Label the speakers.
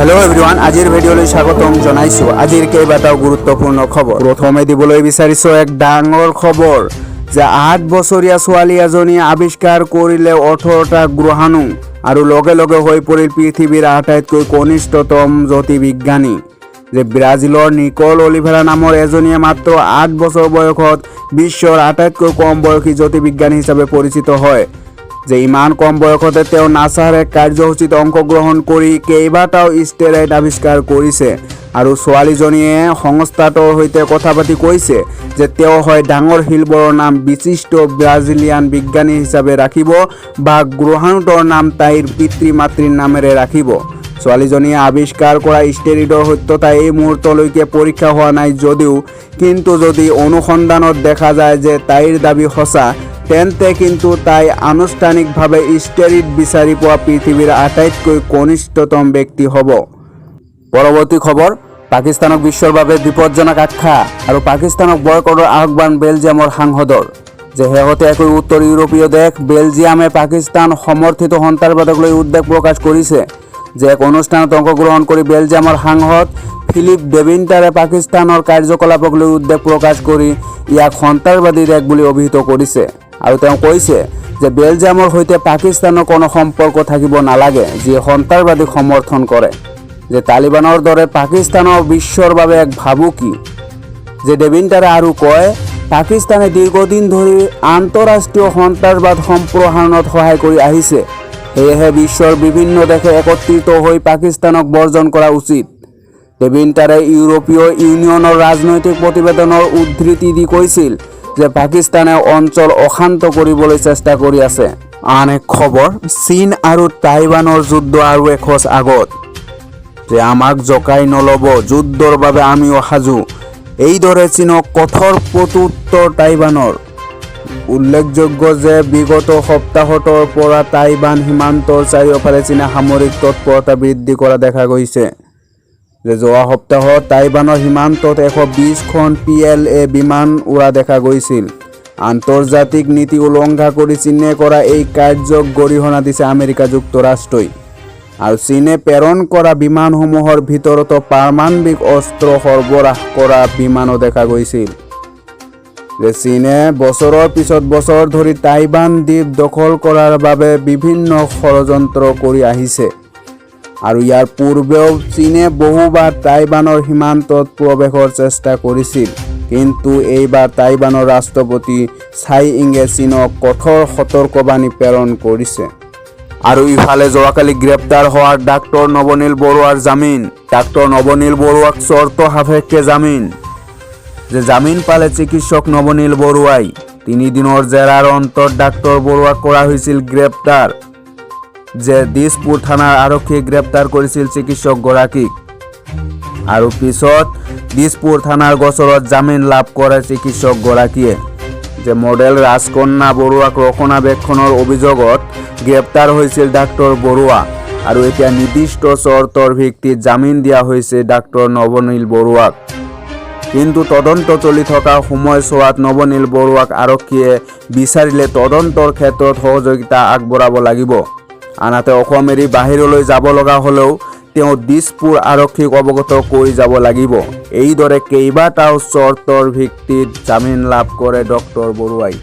Speaker 1: Hello everyone আজিৰ ভিডিঅ'লৈ স্বাগতম জনাইছো। আজিৰ কেইবাটাও গুৰুত্বপূৰ্ণ খবৰ। প্ৰথমে দিবলৈ বিচাৰিছো এক ডাঙৰ খবৰ যে 8 বছৰীয়া ছোৱালী এজনী আৱিষ্কাৰ কৰিলে 18টা গ্ৰহাণু আৰু লগে লগে হৈ পৰিল পৃথিৱীৰ আটাইতকৈ কনিষ্ঠতম জ্যোতিৰ্বিজ্ঞানী। যে ব্ৰাজিলৰ নিকল অলিভেৰা নামৰ এজনীয়ে মাত্ৰ 8 বছৰ বয়সত বিশ্বৰ আটাইতকৈ কম বয়সী জ্যোতিৰ্বিজ্ঞানী হিচাপে পৰিচিত হয়। যে ইমান কম বয়সতে তেওঁ নাসাৰ এক কাৰ্যসূচীত অংশগ্ৰহণ কৰি কেইবাটাও ষ্টেৰইড আৱিষ্কাৰ কৰিছে আৰু ছোৱালীজনীয়ে সংস্থাটোৰ সৈতে কথা পাতি কৈছে যে তেওঁ হয় ডাঙৰ শিলবোৰৰ নাম বিশিষ্ট ব্ৰাজিলিয়ান বিজ্ঞানী হিচাপে ৰাখিব বা গ্ৰহাণুটোৰ নাম তাইৰ পিতৃ মাতৃৰ নামেৰে ৰাখিব। ছোৱালীজনীয়ে আৱিষ্কাৰ কৰা ষ্টেৰইডৰ সত্যতা এই মুহূৰ্তলৈকে পৰীক্ষা হোৱা নাই যদিও কিন্তু যদি অনুসন্ধানত দেখা যায় যে তাইৰ দাবী সঁচা তেন্তে কিন্তু তাই আনুষ্ঠানিকভাৱে ষ্টেৰইড বিচাৰি পোৱা পৃথিৱীৰ আটাইতকৈ কনিষ্ঠতম ব্যক্তি হ'ব। পৰৱৰ্তী খবৰ, পাকিস্তানক বিশ্বৰ বাবে বিপদজনক আখ্যা আৰু পাকিস্তানক বয়কটৰ আহ্বান বেলজিয়ামৰ সাংসদৰ। যে শেহতীয়াকৈ উত্তৰ ইউৰোপীয় দেশ বেলজিয়ামে পাকিস্তান সমৰ্থিত সন্ত্ৰাসবাদক লৈ উদ্বেগ প্ৰকাশ কৰিছে। যে এক অনুষ্ঠানত অংশগ্ৰহণ কৰি বেলজিয়ামৰ সাংসদ ফিলিপ ডেভিন্টাৰে পাকিস্তানৰ কাৰ্যকলাপক লৈ উদ্বেগ প্ৰকাশ কৰি ইয়াক সন্ত্ৰাসবাদী দেশ বুলি অভিহিত কৰিছে আৰু তেওঁ কৈছে যে বেলজিয়ামৰ সৈতে পাকিস্তানৰ কোনো সম্পৰ্ক থাকিব নালাগে যিয়ে সন্ত্ৰাসবাদীক সমৰ্থন কৰে। যে তালিবানৰ দৰে পাকিস্তানৰ বিশ্বৰ বাবে এক ভাবুকি। যে ডেভিন্টাৰে আৰু কয় পাকিস্তানে দীৰ্ঘদিন ধৰি আন্তঃৰাষ্ট্ৰীয় সন্ত্ৰাসবাদ সম্প্ৰসাৰণত সহায় কৰি আহিছে, সেয়েহে বিশ্বৰ বিভিন্ন দেশে একত্ৰিত হৈ পাকিস্তানক বৰ্জন কৰা উচিত। ডেভিন্টাৰে ইউৰোপীয় ইউনিয়নৰ ৰাজনৈতিক প্ৰতিবেদনৰ উদ্ধৃতি দি কৈছিল যে পাকিস্তানে অঞ্চল অশান্ত কৰিবলৈ চেষ্টা কৰি আছে। আন এক খবৰ, চীন আৰু টাইৱানৰ যুদ্ধ আৰু এখোজ আগত। যে আমাক জকাই নল'ব, যুদ্ধৰ বাবে আমিও সাজু, এইদৰে চীনক কঠোৰ প্ৰত্যুত্তৰ টাইৱানৰ। উল্লেখযোগ্য যে বিগত সপ্তাহটোৰ পৰা টাইৱান সীমান্তৰ চাৰিওফালে চীনে সামৰিক তৎপৰতা বৃদ্ধি কৰা দেখা গৈছে। যে যোৱা সপ্তাহত টাইৱানৰ সীমান্তত 120খন PLA বিমান উৰা দেখা গৈছিল। আন্তৰ্জাতিক নীতি উলংঘা কৰি চীনে কৰা এই কাৰ্যক গৰিহণা দিছে আমেৰিকা যুক্তৰাষ্ট্ৰই আৰু চীনে প্ৰেৰণ কৰা বিমানসমূহৰ ভিতৰতো পাৰমাণৱিক অস্ত্ৰ সৰবৰাহ কৰা বিমানো দেখা গৈছিল। যে চীনে বছৰৰ পিছত বছৰ ধৰি টাইৱান দ্বীপ দখল কৰাৰ বাবে বিভিন্ন ষড়যন্ত্ৰ কৰি আহিছে আৰু ইয়াৰ পূৰ্বেও চীনে বহুবাৰ টাইৱানৰ সীমান্তত প্ৰৱেশৰ চেষ্টা কৰিছিল, কিন্তু এইবাৰ টাইৱানৰ ৰাষ্ট্ৰপতি চাই ইঙে চীনক কঠোৰ সতৰ্কবাণী প্ৰেৰণ কৰিছে। আৰু ইফালে যোৱাকালি গ্ৰেপ্তাৰ হোৱা ডাক্তৰ নৱনীল বৰুৱাৰ জামিন। ডাক্তৰ নৱনীল বৰুৱাক চৰ্ত সাপেক্ষে জামিন। যে জামিন পালে চিকিৎসক নৱনীল বৰুৱাই। 3 দিনৰ জেৰাৰ অন্তত ডাক্তৰ বৰুৱাক কৰা হৈছিল গ্ৰেপ্তাৰ। যে দিছপুৰ থানাৰ আৰক্ষীয়ে গ্ৰেপ্তাৰ কৰিছিল চিকিৎসকগৰাকীক আৰু পিছত দিছপুৰ থানাৰ গোচৰত জামিন লাভ কৰে চিকিৎসকগৰাকীয়ে। যে মডেল ৰাজকন্যা বৰুৱাক ৰক্ষণাবেক্ষণৰ অভিযোগত গ্ৰেপ্তাৰ হৈছিল ডাক্তৰ বৰুৱা আৰু এতিয়া নিৰ্দিষ্ট চৰ্তৰ ভিত্তিত জামিন দিয়া হৈছে ডাক্তৰ নৱনীল বৰুৱাক। কিন্তু তদন্ত চলি থকা সময়ছোৱাত নৱনীল বৰুৱাক আৰক্ষীয়ে বিচাৰিলে তদন্তৰ ক্ষেত্ৰত সহযোগিতা আগবঢ়াব লাগিব। আনহাতে অসম এৰি বাহিৰলৈ যাব লগা হ'লেও তেওঁ দিছপুৰ আৰক্ষীক অৱগত কৰি যাব লাগিব। এইদৰে কেইবাটাও চৰ্তৰ ভিত্তিত জামিন লাভ কৰে ডক্টৰ বৰুৱাই।